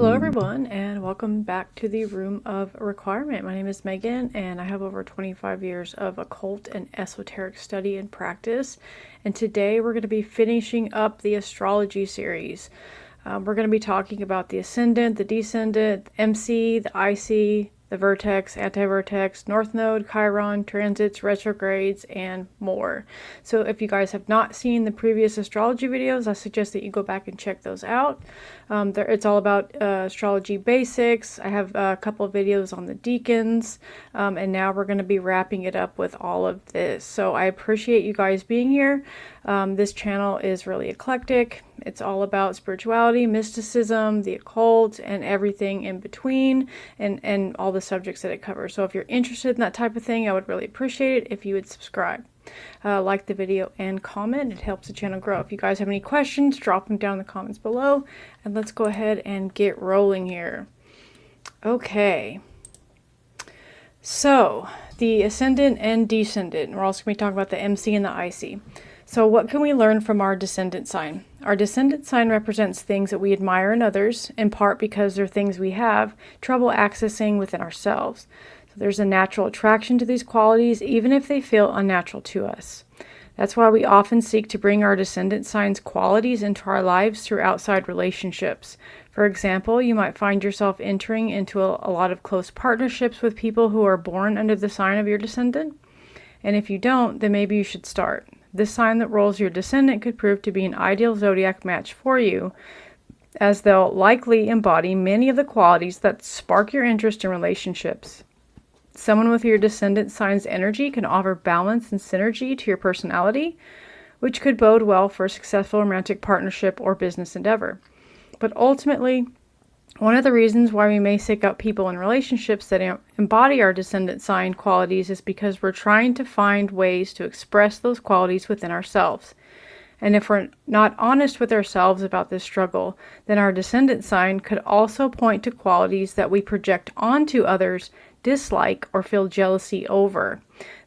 Hello everyone, and welcome back to the Room of Requirement. My name is Megan, and I have over 25 years of occult and esoteric study and practice. And today we're going to be finishing up the astrology series. We're going to be talking about the ascendant, the descendant, MC, the IC, the vertex, antivertex, north node, Chiron, transits, retrogrades, and more. So if you guys have not seen the previous astrology videos, I suggest that you go back and check those out. It's all about astrology basics. I have a couple of videos on the deacons, and now we're going to be wrapping it up with all of this. So I appreciate you guys being here. This channel is really eclectic. It's all about spirituality, mysticism, the occult, and everything in between, and all the subjects that it covers. So if you're interested in that type of thing, I would really appreciate it if you would subscribe. Like the video and comment. It helps the channel grow. If you guys have any questions, drop them down in the comments below, and let's go ahead and get rolling here. Okay. So, the ascendant and descendant. We're also going to be talking about the MC and the IC. So what can we learn from our descendant sign? Our descendant sign represents things that we admire in others, in part because they're things we have trouble accessing within ourselves. So there's a natural attraction to these qualities, even if they feel unnatural to us. That's why we often seek to bring our descendant sign's qualities into our lives through outside relationships. For example, you might find yourself entering into a lot of close partnerships with people who are born under the sign of your descendant. And if you don't, then maybe you should start. This sign that rolls your descendant could prove to be an ideal zodiac match for you, as they'll likely embody many of the qualities that spark your interest in relationships. Someone with your descendant sign's energy can offer balance and synergy to your personality, which could bode well for a successful romantic partnership or business endeavor. But ultimately, one of the reasons why we may seek out people in relationships that embody our descendant sign qualities is because we're trying to find ways to express those qualities within ourselves. And if we're not honest with ourselves about this struggle, then our descendant sign could also point to qualities that we project onto others, dislike, or feel jealousy over.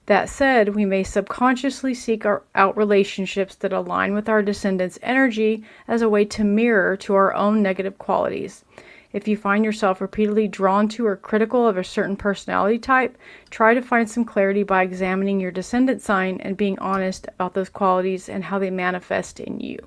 That said, we may subconsciously seek out relationships that align with our descendant's energy as a way to mirror to our own negative qualities. If you find yourself repeatedly drawn to or critical of a certain personality type, try to find some clarity by examining your descendant sign and being honest about those qualities and how they manifest in you.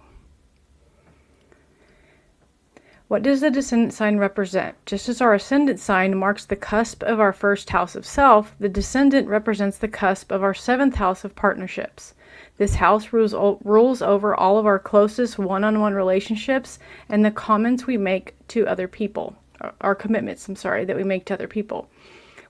What does the descendant sign represent? Just as our ascendant sign marks the cusp of our first house of self, the descendant represents the cusp of our seventh house of partnerships. This house rules over all of our closest one-on-one relationships and the comments we make to other people, our commitments, that we make to other people,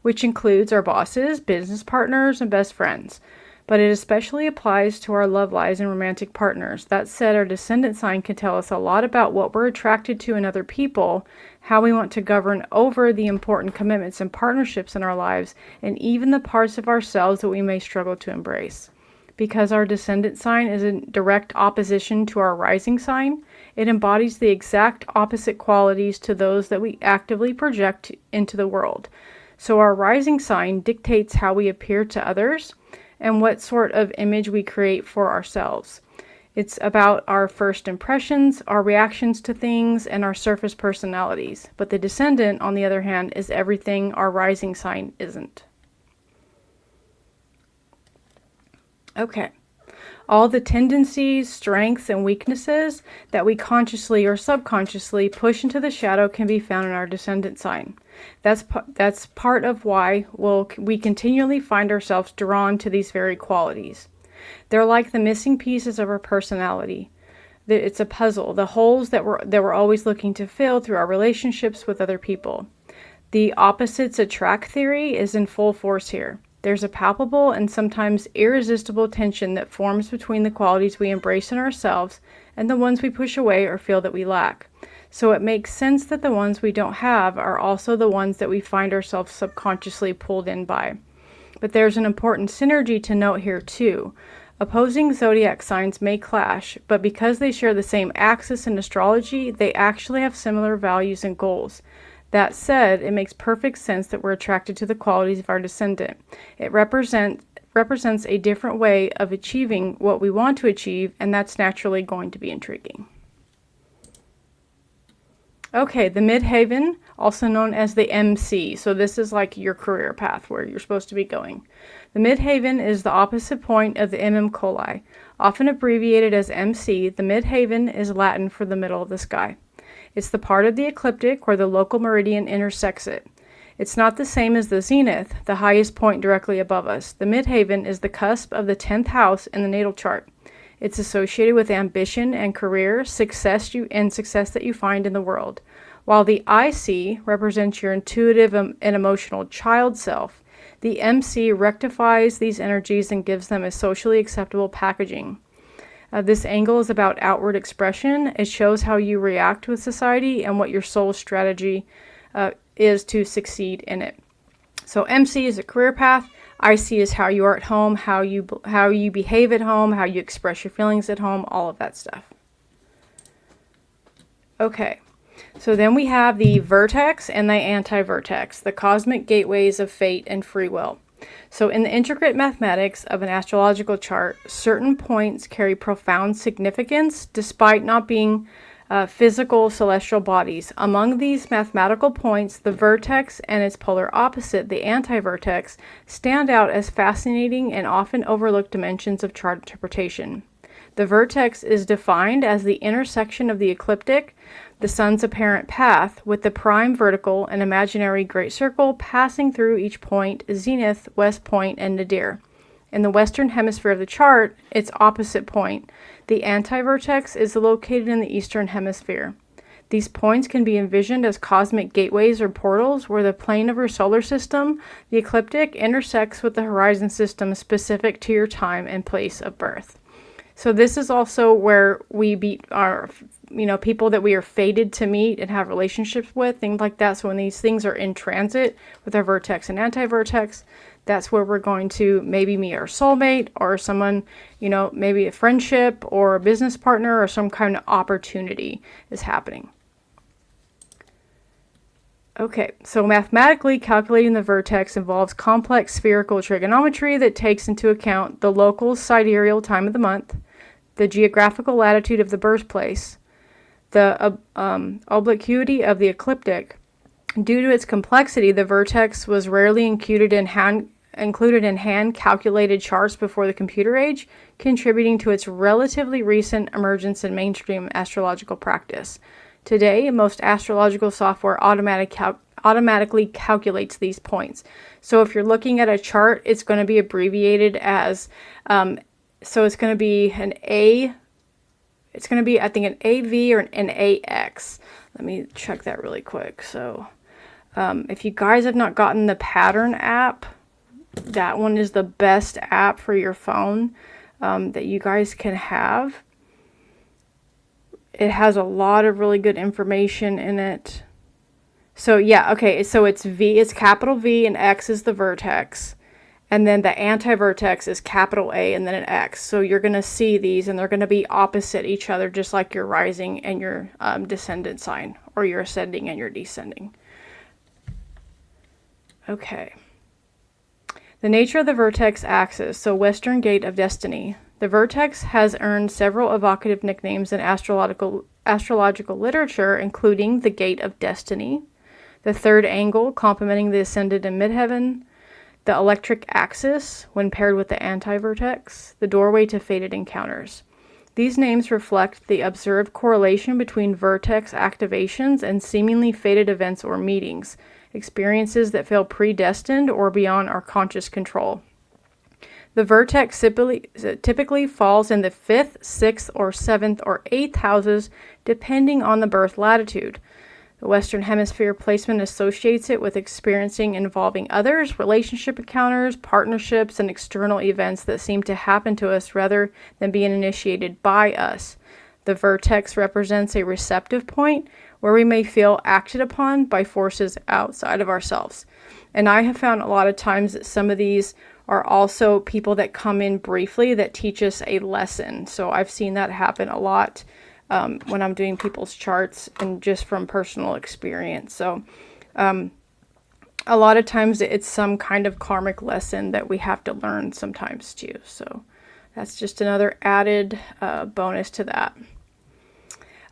which includes our bosses, business partners, and best friends. But it especially applies to our love lives and romantic partners. That said, our descendant sign can tell us a lot about what we're attracted to in other people, how we want to govern over the important commitments and partnerships in our lives, and even the parts of ourselves that we may struggle to embrace. Because our descendant sign is in direct opposition to our rising sign, it embodies the exact opposite qualities to those that we actively project into the world. So our rising sign dictates how we appear to others and what sort of image we create for ourselves. It's about our first impressions, our reactions to things, and our surface personalities. But the descendant, on the other hand, is everything our rising sign isn't. Okay. All the tendencies, strengths, and weaknesses that we consciously or subconsciously push into the shadow can be found in our descendant sign. That's part of why we continually find ourselves drawn to these very qualities. They're like the missing pieces of our personality. It's a puzzle, the holes that we're always looking to fill through our relationships with other people. The opposites attract theory is in full force here. There's a palpable and sometimes irresistible tension that forms between the qualities we embrace in ourselves and the ones we push away or feel that we lack. So it makes sense that the ones we don't have are also the ones that we find ourselves subconsciously pulled in by. But there's an important synergy to note here too. Opposing zodiac signs may clash, but because they share the same axis in astrology, they actually have similar values and goals. That said, it makes perfect sense that we're attracted to the qualities of our descendant. It represents a different way of achieving what we want to achieve, and that's naturally going to be intriguing. Okay, the midheaven, also known as the MC. So this is like your career path where you're supposed to be going. The midheaven is the opposite point of the coli. Often abbreviated as MC, the midheaven is Latin for the middle of the sky. It's the part of the ecliptic where the local meridian intersects it. It's not the same as the zenith, the highest point directly above us. The midheaven is the cusp of the 10th house in the natal chart. It's associated with ambition and career, success that you find in the world. While the IC represents your intuitive and emotional child self, the MC rectifies these energies and gives them a socially acceptable packaging. This angle is about outward expression. It shows how you react with society and what your soul strategy is to succeed in it. So MC is a career path. IC is how you are at home, how you behave at home, how you express your feelings at home, all of that stuff. Okay, so then we have the vertex and the antivertex, the cosmic gateways of fate and free will. So in the intricate mathematics of an astrological chart, certain points carry profound significance despite not being physical celestial bodies. Among these mathematical points, the vertex and its polar opposite, the antivertex, stand out as fascinating and often overlooked dimensions of chart interpretation. The vertex is defined as the intersection of the ecliptic, the sun's apparent path, with the prime vertical and imaginary great circle passing through each point, zenith, west point, and nadir. In the western hemisphere of the chart, its opposite point, the antivertex, is located in the eastern hemisphere. These points can be envisioned as cosmic gateways or portals where the plane of your solar system, the ecliptic, intersects with the horizon system specific to your time and place of birth. So this is also where we meet our, people that we are fated to meet and have relationships with, things like that. So when these things are in transit with our vertex and antivertex, that's where we're going to maybe meet our soulmate or someone, maybe a friendship or a business partner or some kind of opportunity is happening. Okay, so mathematically calculating the vertex involves complex spherical trigonometry that takes into account the local sidereal time of the month, the geographical latitude of the birthplace, the obliquity of the ecliptic. Due to its complexity, the vertex was rarely included in hand-calculated charts before the computer age, contributing to its relatively recent emergence in mainstream astrological practice. Today, most astrological software automatically calculates these points. So if you're looking at a chart, it's going to be abbreviated as, so it's going to be an A, it's going to be, I think, an AV or an AX. Let me check that really quick. So if you guys have not gotten the Pattern app, that one is the best app for your phone that you guys can have. It has a lot of really good information in it. So yeah, okay, so it's V, it's capital V, and X is the vertex. And then the antivertex is capital A and then an X. So you're going to see these and they're going to be opposite each other, just like your rising and your descendant sign, or your ascending and your descending. Okay. The nature of the vertex axis, so Western Gate of Destiny. The vertex has earned several evocative nicknames in astrological literature, including the Gate of Destiny, the third angle complementing the ascendant and midheaven, the electric axis when paired with the antivertex, the doorway to fated encounters. These names reflect the observed correlation between vertex activations and seemingly fated events or meetings, experiences that feel predestined or beyond our conscious control. The vertex typically falls in the 5th, 6th, or 7th, or 8th houses, depending on the birth latitude. The Western Hemisphere placement associates it with experiencing involving others, relationship encounters, partnerships, and external events that seem to happen to us rather than being initiated by us. The vertex represents a receptive point where we may feel acted upon by forces outside of ourselves. And I have found a lot of times that some of these are also people that come in briefly that teach us a lesson. So I've seen that happen a lot when I'm doing people's charts and just from personal experience. So a lot of times it's some kind of karmic lesson that we have to learn sometimes too. So that's just another added bonus to that.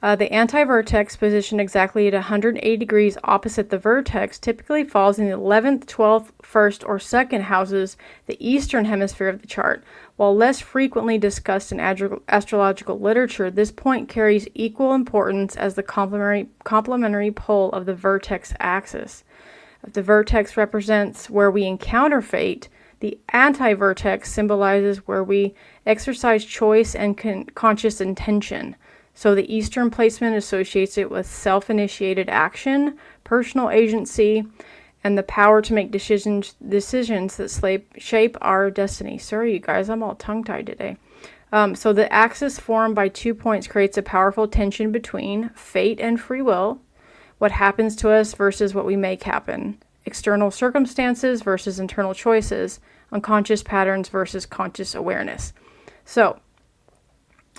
The anti-vertex, positioned exactly at 180 degrees opposite the vertex, typically falls in the 11th, 12th, 1st, or 2nd houses, the eastern hemisphere of the chart. While less frequently discussed in astrological literature, this point carries equal importance as the complementary pole of the vertex axis. If the vertex represents where we encounter fate, the anti-vertex symbolizes where we exercise choice and conscious intention. So the eastern placement associates it with self-initiated action, personal agency, and the power to make decisions that shape our destiny. Sorry, you guys, I'm all tongue-tied today. So the axis formed by 2 points creates a powerful tension between fate and free will, what happens to us versus what we make happen, external circumstances versus internal choices, unconscious patterns versus conscious awareness. So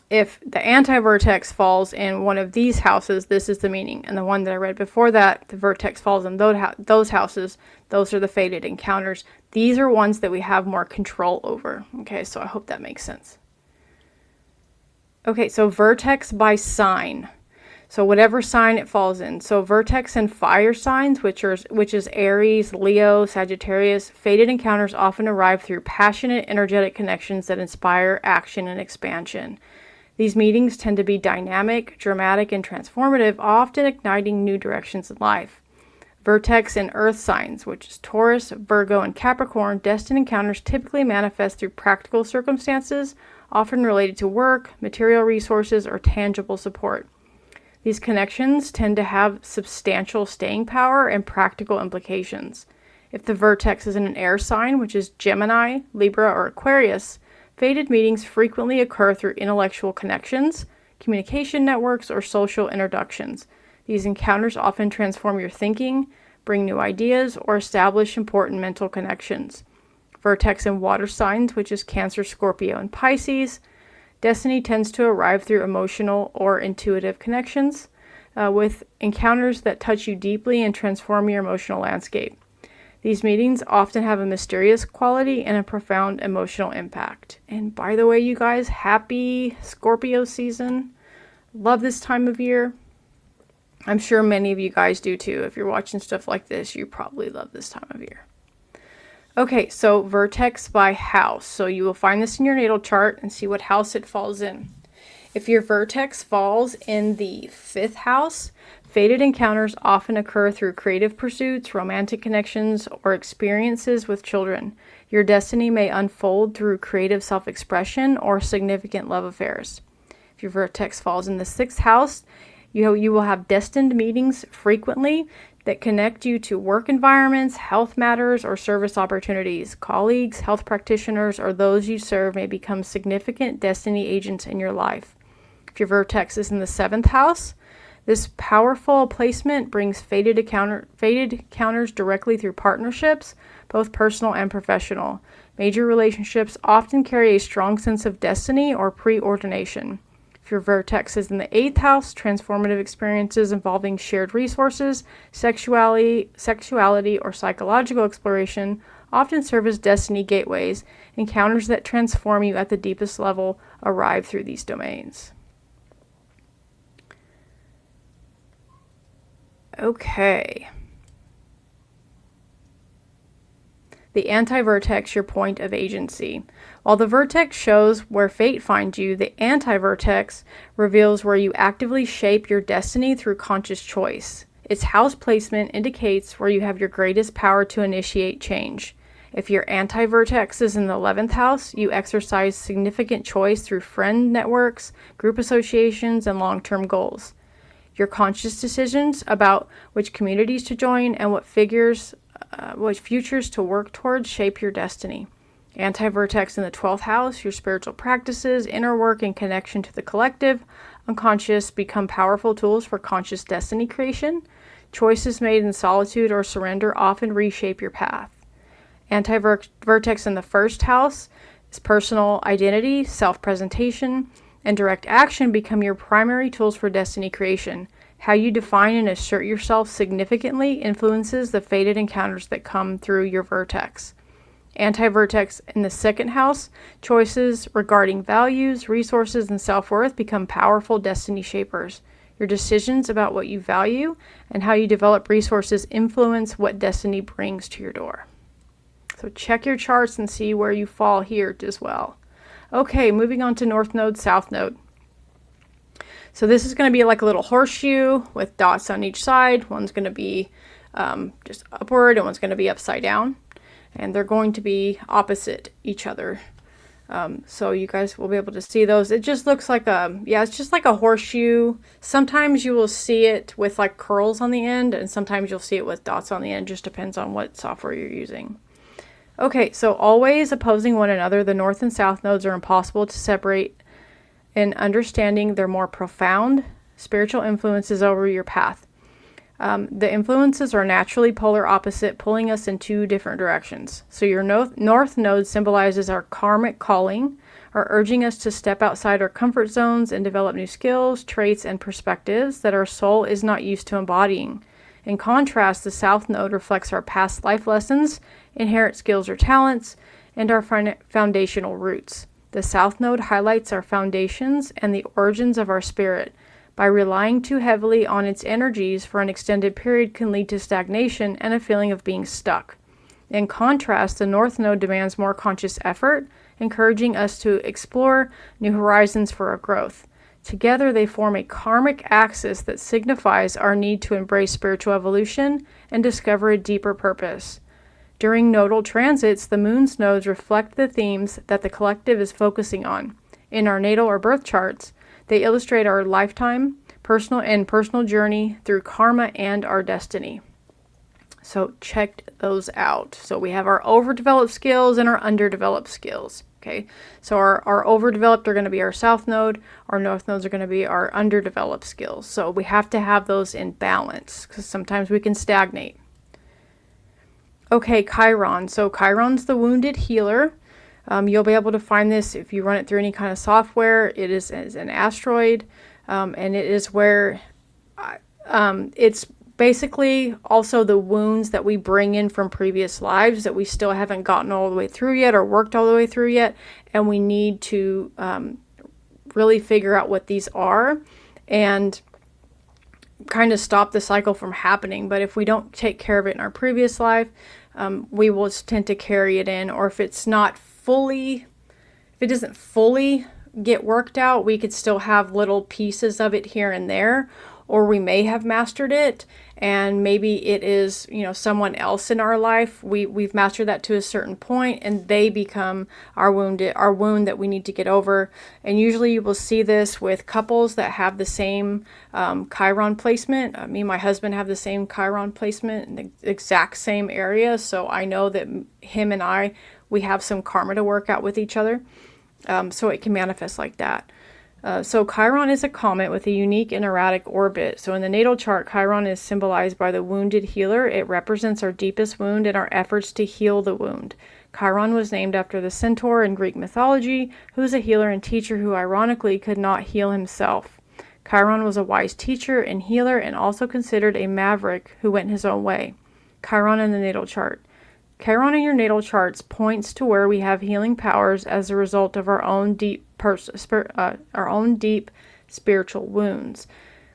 if the anti-vertex falls in one of these houses, this is the meaning. And the one that I read before that, the vertex falls in those houses. Those are the fated encounters. These are ones that we have more control over. Okay, so I hope that makes sense. Okay, so vertex by sign. So whatever sign it falls in. So vertex and fire signs, which is Aries, Leo, Sagittarius, fated encounters often arrive through passionate, energetic connections that inspire action and expansion. These meetings tend to be dynamic, dramatic, and transformative, often igniting new directions in life. Vertex and earth signs, which is Taurus, Virgo, and Capricorn, destined encounters typically manifest through practical circumstances, often related to work, material resources, or tangible support. These connections tend to have substantial staying power and practical implications. If the vertex is in an air sign, which is Gemini, Libra, or Aquarius, fated meetings frequently occur through intellectual connections, communication networks, or social introductions. These encounters often transform your thinking, bring new ideas, or establish important mental connections. Vertex in water signs, which is Cancer, Scorpio, and Pisces, destiny tends to arrive through emotional or intuitive connections, with encounters that touch you deeply and transform your emotional landscape. These meetings often have a mysterious quality and a profound emotional impact. And by the way, you guys, happy Scorpio season. Love this time of year. I'm sure many of you guys do too. If you're watching stuff like this, you probably love this time of year. Okay, so vertex by house. So you will find this in your natal chart and see what house it falls in. If your vertex falls in the 5th house, fated encounters often occur through creative pursuits, romantic connections, or experiences with children. Your destiny may unfold through creative self-expression or significant love affairs. If your vertex falls in the 6th house, you will have destined meetings frequently that connect you to work environments, health matters, or service opportunities. Colleagues, health practitioners, or those you serve may become significant destiny agents in your life. If your vertex is in the 7th house, this powerful placement brings fated encounters directly through partnerships, both personal and professional. Major relationships often carry a strong sense of destiny or preordination. If your vertex is in the 8th house, transformative experiences involving shared resources, sexuality, or psychological exploration often serve as destiny gateways. Encounters that transform you at the deepest level arrive through these domains. Okay. The anti-vertex, your point of agency. While the vertex shows where fate finds you, the anti-vertex reveals where you actively shape your destiny through conscious choice. Its house placement indicates where you have your greatest power to initiate change. If your anti-vertex is in the 11th house, you exercise significant choice through friend networks, group associations, and long-term goals. Your conscious decisions about which communities to join and what futures to work towards shape your destiny. Anti-vertex in the 12th house, your spiritual practices, inner work, and connection to the collective, unconscious become powerful tools for conscious destiny creation. Choices made in solitude or surrender often reshape your path. Anti-vertex in the 1st house is personal identity, self-presentation, and direct action become your primary tools for destiny creation. How you define and assert yourself significantly influences the fated encounters that come through your vertex. Anti-vertex in the 2nd house, choices regarding values, resources, and self-worth become powerful destiny shapers. Your decisions about what you value and how you develop resources influence what destiny brings to your door. So check your charts and see where you fall here as well. Okay, moving on to North Node, South Node. So this is going to be like a little horseshoe with dots on each side. One's going to be just upward and one's going to be upside down. And they're going to be opposite each other. So you guys will be able to see those. It just looks like it's just like a horseshoe. Sometimes you will see it with like curls on the end, and sometimes you'll see it with dots on the end. Just depends on what software you're using. Okay, so always opposing one another, the North and South nodes are impossible to separate in understanding their more profound spiritual influences over your path. The influences are naturally polar opposite, pulling us in two different directions. So your North node symbolizes our karmic calling, are urging us to step outside our comfort zones and develop new skills, traits, and perspectives that our soul is not used to embodying. In contrast, the South node reflects our past life lessons, inherent skills or talents, and our foundational roots. The South node highlights our foundations and the origins of our spirit. By relying too heavily on its energies for an extended period can lead to stagnation and a feeling of being stuck. In contrast, the North node demands more conscious effort, encouraging us to explore new horizons for our growth. Together, they form a karmic axis that signifies our need to embrace spiritual evolution and discover a deeper purpose. During nodal transits, the moon's nodes reflect the themes that the collective is focusing on. In our natal or birth charts, they illustrate our lifetime, personal journey through karma and our destiny. So check those out. So we have our overdeveloped skills and our underdeveloped skills. Okay, so our overdeveloped are going to be our South node. Our North nodes are going to be our underdeveloped skills. So we have to have those in balance because sometimes we can stagnate. Okay, Chiron. So Chiron's the Wounded Healer. You'll be able to find this if you run it through any kind of software. It is an asteroid, and it is where it's basically also the wounds that we bring in from previous lives that we still haven't gotten all the way through yet or worked all the way through yet, and we need to really figure out what these are and kind of stop the cycle from happening. But if we don't take care of it in our previous life, we will tend to carry it in, or if it doesn't fully get worked out, we could still have little pieces of it here and there, or we may have mastered it and maybe it is, someone else in our life. We've mastered that to a certain point and they become our wound that we need to get over. And usually you will see this with couples that have the same Chiron placement. Me and my husband have the same Chiron placement in the exact same area. So I know that him and we have some karma to work out with each other. So it can manifest like that. So Chiron is a comet with a unique and erratic orbit. So in the natal chart, Chiron is symbolized by the wounded healer. It represents our deepest wound and our efforts to heal the wound. Chiron was named after the centaur in Greek mythology, who is a healer and teacher who ironically could not heal himself. Chiron was a wise teacher and healer and also considered a maverick who went his own way. Chiron in the natal chart. Chiron in your natal charts points to where we have healing powers as a result of our own deep spiritual wounds.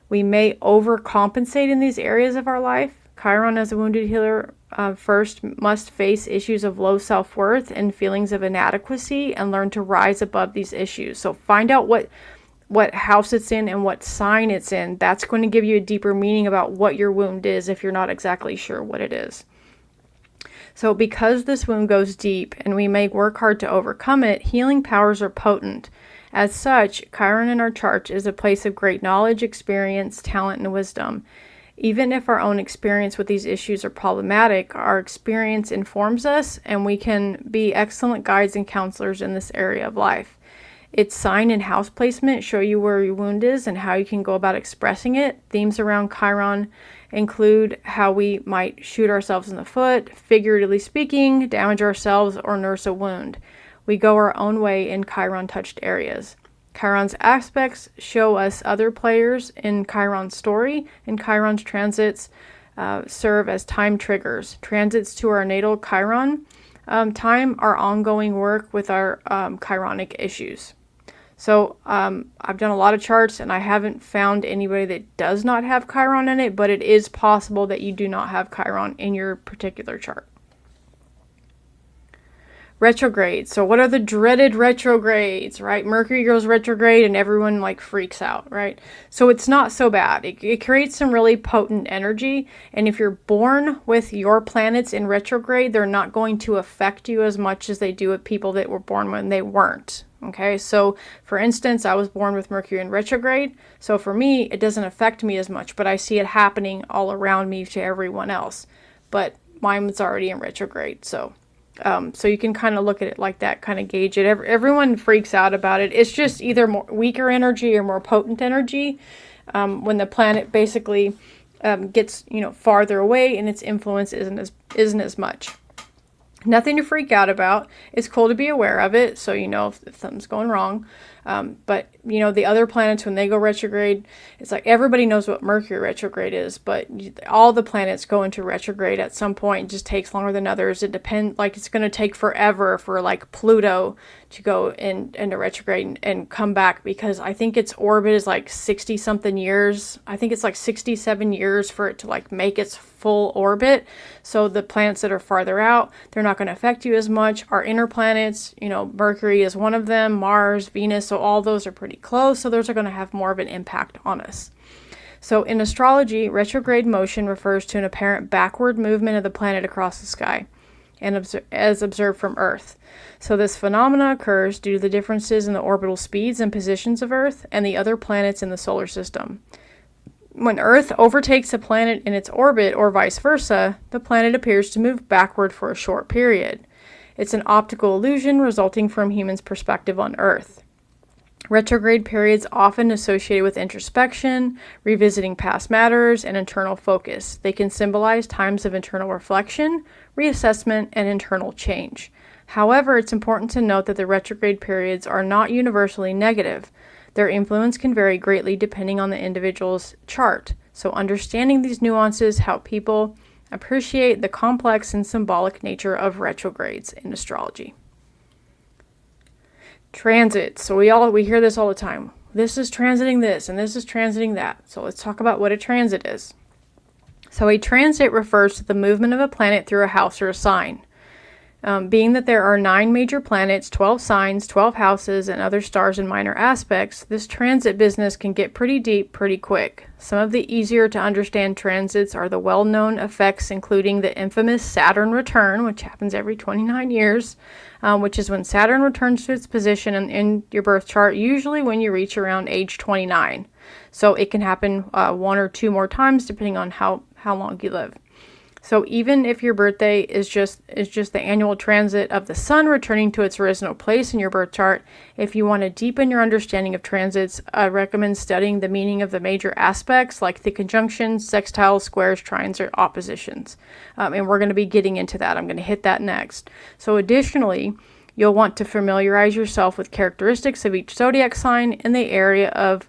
We may overcompensate in these areas of our life. Chiron as a wounded healer first must face issues of low self-worth and feelings of inadequacy and learn to rise above these issues. So find out what house it's in and what sign it's in. That's going to give you a deeper meaning about what your wound is if you're not exactly sure what it is. So because this wound goes deep and we may work hard to overcome it, healing powers are potent. As such, Chiron in our chart is a place of great knowledge, experience, talent, and wisdom. Even if our own experience with these issues are problematic, our experience informs us and we can be excellent guides and counselors in this area of life. Its sign and house placement show you where your wound is and how you can go about expressing it. Themes around Chiron include how we might shoot ourselves in the foot, figuratively speaking, damage ourselves, or nurse a wound. We go our own way in Chiron-touched areas. Chiron's aspects show us other players in Chiron's story, and Chiron's transits serve as time triggers. Transits to our natal Chiron time are ongoing work with our Chironic issues. So I've done a lot of charts and I haven't found anybody that does not have Chiron in it, but it is possible that you do not have Chiron in your particular chart. Retrogrades. So what are the dreaded retrogrades, right? Mercury goes retrograde and everyone like freaks out, right? So it's not so bad. It creates some really potent energy. And if you're born with your planets in retrograde, they're not going to affect you as much as they do with people that were born when they weren't. Okay, so for instance, I was born with Mercury in retrograde. So for me, it doesn't affect me as much, but I see it happening all around me to everyone else. But mine was already in retrograde, so you can kind of look at it like that, kind of gauge it. Everyone freaks out about it. It's just either more weaker energy or more potent energy when the planet basically gets farther away and its influence isn't as much. Nothing to freak out about. It's cool to be aware of it, so you know if something's going wrong. But the other planets, when they go retrograde, it's like everybody knows what Mercury retrograde is, but all the planets go into retrograde at some point. It just takes longer than others. It depends, like it's going to take forever for like Pluto to go into retrograde and come back, because I think its orbit is like 60 something years. I think it's like 67 years for it to like make its full orbit. So the planets that are farther out, they're not going to affect you as much. Our inner planets, Mercury is one of them, Mars, Venus, so all those are pretty close. So those are going to have more of an impact on us. So in astrology, retrograde motion refers to an apparent backward movement of the planet across the sky, and as observed from Earth. So this phenomena occurs due to the differences in the orbital speeds and positions of Earth and the other planets in the solar system. When Earth overtakes a planet in its orbit, or vice versa, the planet appears to move backward for a short period. It's an optical illusion resulting from humans' perspective on Earth. Retrograde periods often associated with introspection, revisiting past matters, and internal focus. They can symbolize times of internal reflection, reassessment, and internal change. However, it's important to note that the retrograde periods are not universally negative. Their influence can vary greatly depending on the individual's chart. So understanding these nuances help people appreciate the complex and symbolic nature of retrogrades in astrology. Transits. So we hear this all the time. This is transiting this and this is transiting that. So let's talk about what a transit is. So a transit refers to the movement of a planet through a house or a sign. Being that there are 9 major planets, 12 signs, 12 houses, and other stars and minor aspects, this transit business can get pretty deep pretty quick. Some of the easier to understand transits are the well-known effects, including the infamous Saturn return, which happens every 29 years, which is when Saturn returns to its position in your birth chart, usually when you reach around age 29. So it can happen 1 or 2 more times depending on how long you live. So even if your birthday is just the annual transit of the sun returning to its original place in your birth chart, if you want to deepen your understanding of transits, I recommend studying the meaning of the major aspects like the conjunctions, sextiles, squares, trines, or oppositions. And we're going to be getting into that. I'm going to hit that next. So additionally, you'll want to familiarize yourself with characteristics of each zodiac sign in the area of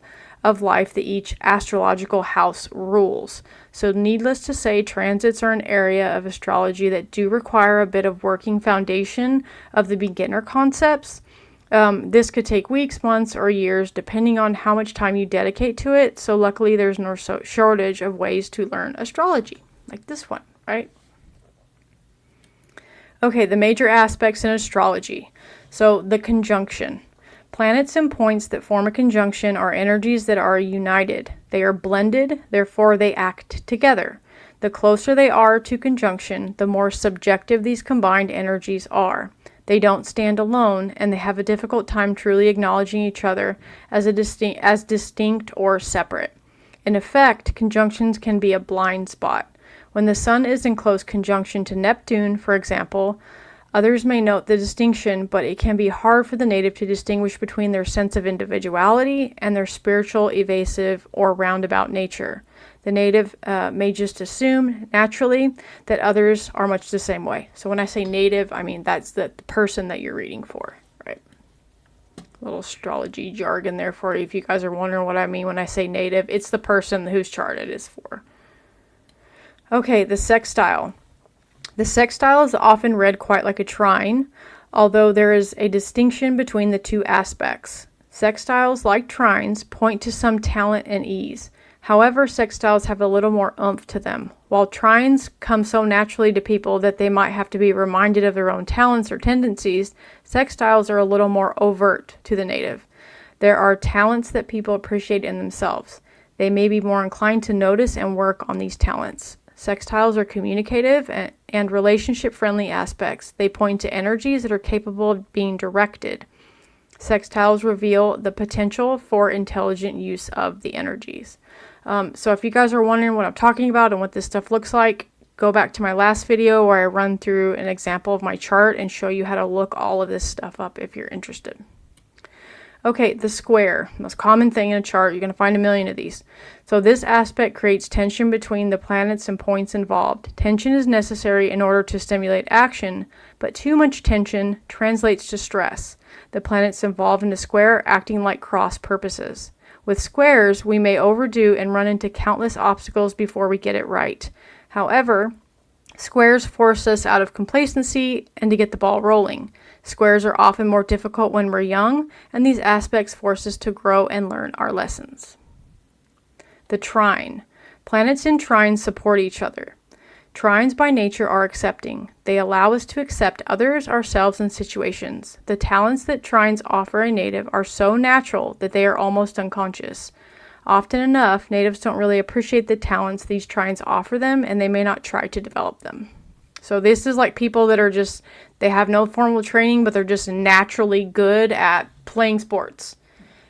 life that each astrological house rules. So needless to say, transits are an area of astrology that do require a bit of working foundation of the beginner concepts. This could take weeks, months, or years, depending on how much time you dedicate to it. So luckily, there's no shortage of ways to learn astrology, like this one, right? Okay, the major aspects in astrology. So the conjunction. Planets and points that form a conjunction are energies that are united. They are blended, therefore they act together. The closer they are to conjunction, the more subjective these combined energies are. They don't stand alone, and they have a difficult time truly acknowledging each other as distinct or separate. In effect, conjunctions can be a blind spot. When the Sun is in close conjunction to Neptune, for example, others may note the distinction, but it can be hard for the native to distinguish between their sense of individuality and their spiritual, evasive, or roundabout nature. The native may just assume naturally that others are much the same way. So when I say native, I mean that's the person that you're reading for, right? Little astrology jargon there for you. If you guys are wondering what I mean when I say native, it's the person whose chart it is for. Okay, the sextile. The sextile is often read quite like a trine, although there is a distinction between the two aspects. Sextiles, like trines, point to some talent and ease. However, sextiles have a little more oomph to them. While trines come so naturally to people that they might have to be reminded of their own talents or tendencies, sextiles are a little more overt to the native. There are talents that people appreciate in themselves. They may be more inclined to notice and work on these talents. Sextiles are communicative and relationship-friendly aspects. They point to energies that are capable of being directed. Sextiles reveal the potential for intelligent use of the energies. So if you guys are wondering what I'm talking about and what this stuff looks like, go back to my last video where I run through an example of my chart and show you how to look all of this stuff up if you're interested. Okay, the square, most common thing in a chart. You're going to find a million of these. So this aspect creates tension between the planets and points involved. Tension is necessary in order to stimulate action, but too much tension translates to stress. The planets involved in a square acting like cross purposes. With squares, we may overdo and run into countless obstacles before we get it right. However, squares force us out of complacency and to get the ball rolling. Squares are often more difficult when we're young, and these aspects force us to grow and learn our lessons. The trine. Planets in trines support each other. Trines by nature are accepting. They allow us to accept others, ourselves, and situations. The talents that trines offer a native are so natural that they are almost unconscious. Often enough, natives don't really appreciate the talents these trines offer them, and they may not try to develop them. So this is like people that are just, they have no formal training, but they're just naturally good at playing sports.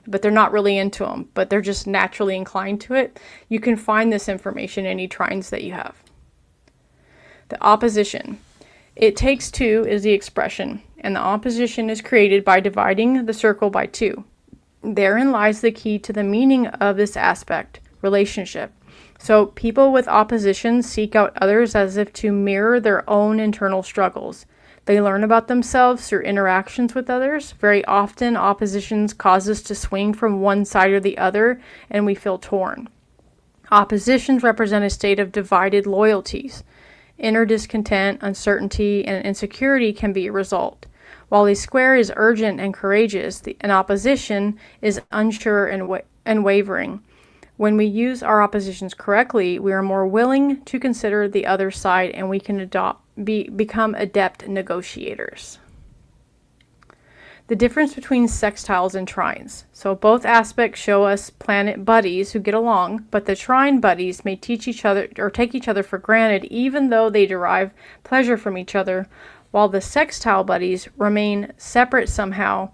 But they're not really into them, but they're just naturally inclined to it. You can find this information in any trines that you have. The opposition. It takes two is the expression, and the opposition is created by dividing the circle by two. Therein lies the key to the meaning of this aspect, relationship. So people with opposition seek out others as if to mirror their own internal struggles. They learn about themselves through interactions with others. Very often, oppositions cause us to swing from one side or the other, and we feel torn. Oppositions represent a state of divided loyalties. Inner discontent, uncertainty, and insecurity can be a result. While a square is urgent and courageous, an opposition is unsure and wavering. When we use our oppositions correctly, we are more willing to consider the other side, and we can become adept negotiators. The difference between sextiles and trines. So both aspects show us planet buddies who get along, but the trine buddies may teach each other or take each other for granted even though they derive pleasure from each other, while the sextile buddies remain separate somehow,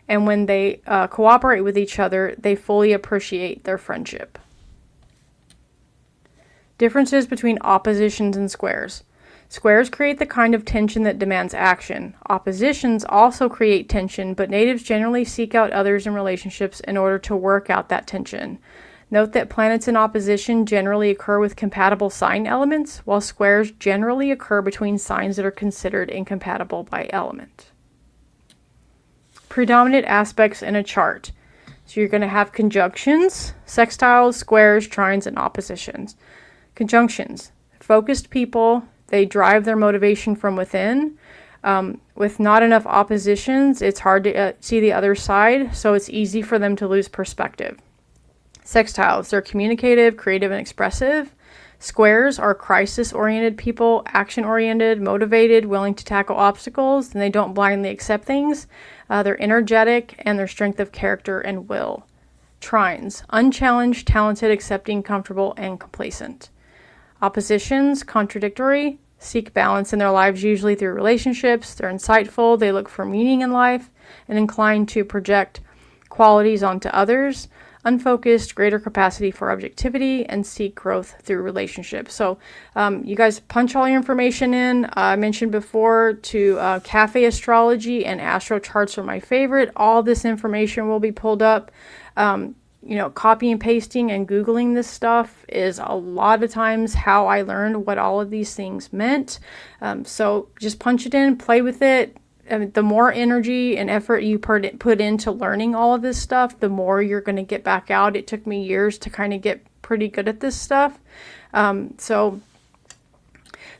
and when they cooperate with each other, they fully appreciate their friendship. Differences between oppositions and squares. Squares create the kind of tension that demands action. Oppositions also create tension, but natives generally seek out others in relationships in order to work out that tension. Note that planets in opposition generally occur with compatible sign elements, while squares generally occur between signs that are considered incompatible by element. Predominant aspects in a chart. So you're going to have conjunctions, sextiles, squares, trines, and oppositions. Conjunctions. Focused people, they drive their motivation from within. With not enough oppositions, it's hard to see the other side, so it's easy for them to lose perspective. Sextiles, they're communicative, creative, and expressive. Squares are crisis-oriented people, action-oriented, motivated, willing to tackle obstacles, and they don't blindly accept things. They're energetic, and their strength of character and will. Trines, unchallenged, talented, accepting, comfortable, and complacent. Oppositions, contradictory, seek balance in their lives usually through relationships. They're insightful, they look for meaning in life, and inclined to project qualities onto others. Unfocused, greater capacity for objectivity, and seek growth through relationships. So you guys punch all your information in. I mentioned before to Cafe Astrology and Astro Charts are my favorite. All this information will be pulled up. Copy and pasting and Googling this stuff is a lot of times how I learned what all of these things meant. So just punch it in, play with it. The more energy and effort you put into learning all of this stuff, the more you're going to get back out. It took me years to kind of get pretty good at this stuff. So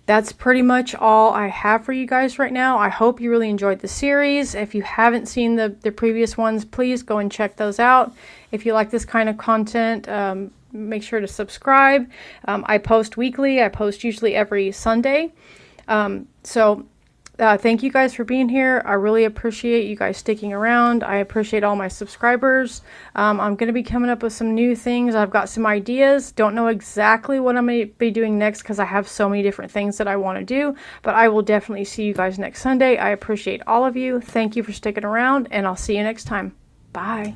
that's pretty much all I have for you guys right now. I hope you really enjoyed the series. If you haven't seen the previous ones, please go and check those out. If you like this kind of content, make sure to subscribe. I post weekly. I post usually every Sunday. Thank you guys for being here. I really appreciate you guys sticking around. I appreciate all my subscribers. I'm going to be coming up with some new things. I've got some ideas. Don't know exactly what I'm going to be doing next because I have so many different things that I want to do. But I will definitely see you guys next Sunday. I appreciate all of you. Thank you for sticking around, and I'll see you next time. Bye.